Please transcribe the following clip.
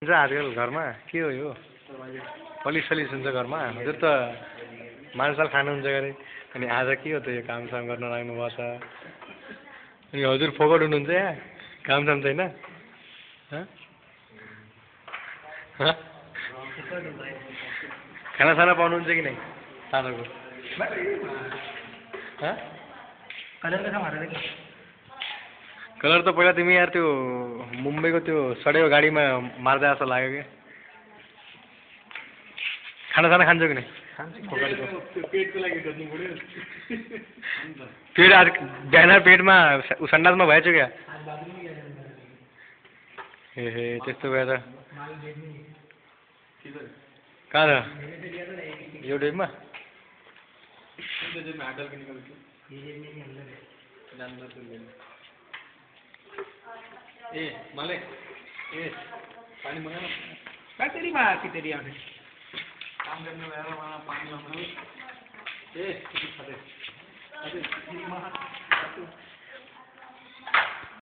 छ आजकल घरमा के हो यो पलिस सलिस हुन्छ घरमा हजुर त मालसाल खानुहुन्छ गरे अनि आज के हो त यो कामसाम गर्न लाग्नु भएको छ अनि हजुर फोकट हुनुहुन्छ यहाँ कामसाम छैन खानासाना पाउनुहुन्छ कि नै साँझको कलर त पहिला तिमी यार त्यो मुम्बईको त्यो सडेको गाडीमा मार्दा जस्तो लाग्यो क्या खानासाना खान्छौ कि नै पेट आज बिहान पेटमा सन्डासमा भएछ क्या ए त्यस्तो भए त कहाँ छ यो डेपमा ए मलाई ए पानी मंगाना तेरी माँ की तेरी आँखें काम करने वाला वहाँ पानी मंगाना ए